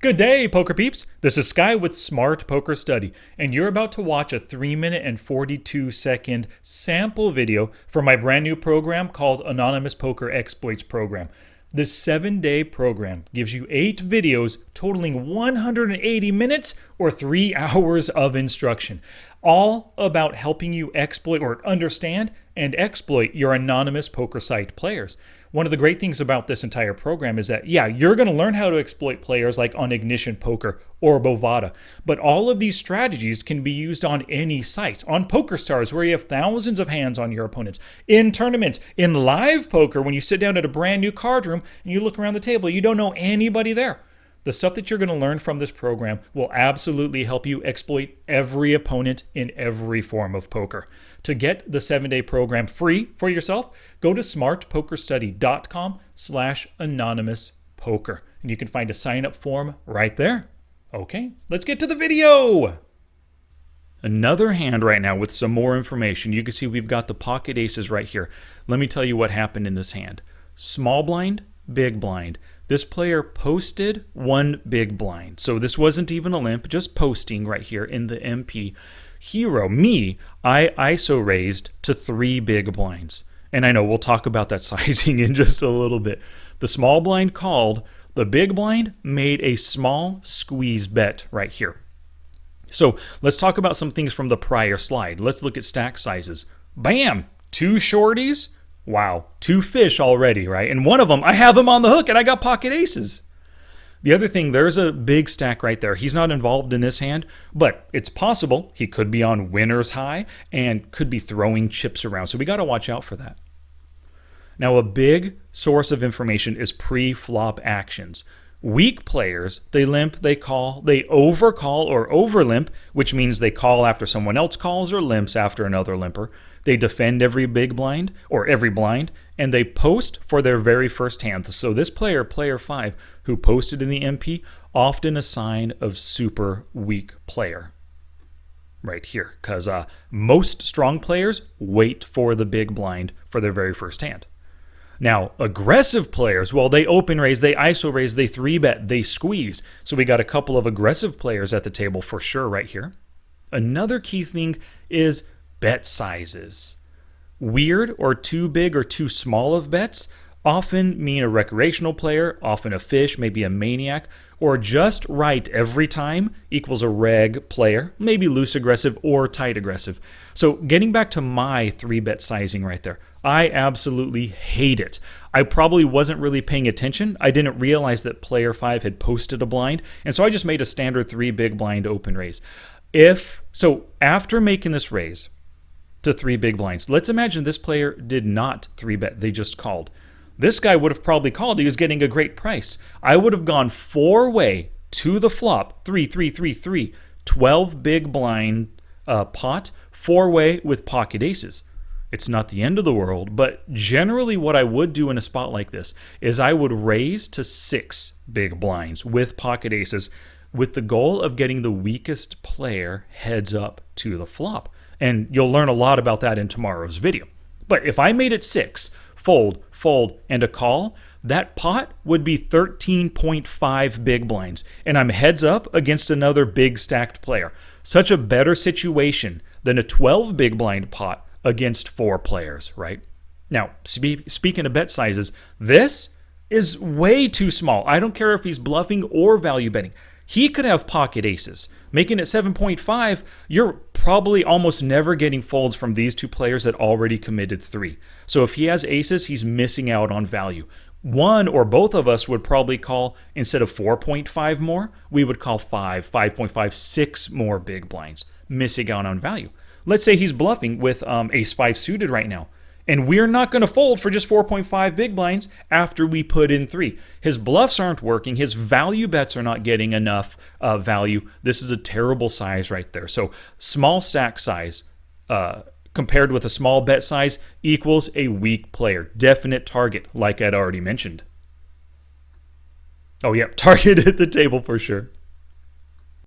Good day, poker peeps. This is Sky with Smart Poker Study, and you're about to watch a 3-minute and 42-second sample video from my brand new program called Anonymous Poker Exploits Program. This 7-day program gives you 8 videos totaling 180 minutes or 3 hours of instruction, all about helping you exploit or understand and exploit your anonymous poker site players. One of the great things about this entire program is that, you're going to learn how to exploit players like on Ignition Poker or Bovada, but all of these strategies can be used on any site, on PokerStars where you have thousands of hands on your opponents, in tournaments, in live poker when you sit down at a brand new card room and you look around the table, you don't know anybody there. The stuff that you're going to learn from this program will absolutely help you exploit every opponent in every form of poker. To get the 7-day program free for yourself, go to smartpokerstudy.com/anonymouspoker. And you can find a sign-up form right there. Okay, let's get to the video. Another hand right now with some more information. You can see we've got the pocket aces right here. Let me tell you what happened in this hand. Small blind, big blind. This player posted 1 big blind. So this wasn't even a limp, just posting right here in the MP. Hero, me, I ISO raised to 3 big blinds. And I know we'll talk about that sizing in just a little bit. The small blind called, the big blind made a small squeeze bet right here. So let's talk about some things from the prior slide. Let's look at stack sizes. Bam! 2 shorties. Wow, 2 fish already, right? And one of them, I have him on the hook and I got pocket aces. The other thing, there's a big stack right there. He's not involved in this hand, but it's possible he could be on winner's high and could be throwing chips around. So we got to watch out for that. Now, a big source of information is pre-flop actions. Weak players, they limp, they call, they overcall or overlimp, which means they call after someone else calls or limps after another limper. They defend every big blind or every blind, and they post for their very first hand. So this player, player 5, who posted in the MP, often a sign of super weak player. Right here, because most strong players wait for the big blind for their very first hand. Now, aggressive players, well, they open raise, they ISO raise, they 3-bet, they squeeze. So we got a couple of aggressive players at the table for sure right here. Another key thing is bet sizes. Weird or too big or too small of bets often mean a recreational player, often a fish, maybe a maniac, or just right every time equals a reg player, maybe loose aggressive or tight aggressive. So getting back to my 3-bet sizing right there, I absolutely hate it. I probably wasn't really paying attention. I didn't realize that player 5 had posted a blind, and so I just made a standard 3 big blind open raise. So after making this raise to 3 big blinds, let's imagine this player did not 3-bet, they just called. This guy would have probably called. He was getting a great price. I would have gone 4-way to the flop, 3, 3, 3, 3, 12 big blind pot, 4-way with pocket aces. It's not the end of the world, but generally what I would do in a spot like this is I would raise to 6 big blinds with pocket aces with the goal of getting the weakest player heads up to the flop. And you'll learn a lot about that in tomorrow's video. But if I made it 6, fold, and a call, that pot would be 13.5 big blinds, and I'm heads up against another big stacked player. Such a better situation than a 12 big blind pot against 4 players, right? Now, speaking of bet sizes, this is way too small. I don't care if he's bluffing or value betting. He could have pocket aces. Making it 7.5, you're probably almost never getting folds from these 2 players that already committed 3. So if he has aces, he's missing out on value. One or both of us would probably call, instead of 4.5 more, we would call 5, 5.5, 6 more big blinds, missing out on value. Let's say he's bluffing with ace 5 suited right now. And we're not going to fold for just 4.5 big blinds after we put in 3. His bluffs aren't working. His value bets are not getting enough value. This is a terrible size right there. So small stack size compared with a small bet size equals a weak player. Definite target, like I'd already mentioned. Oh, yeah, target at the table for sure.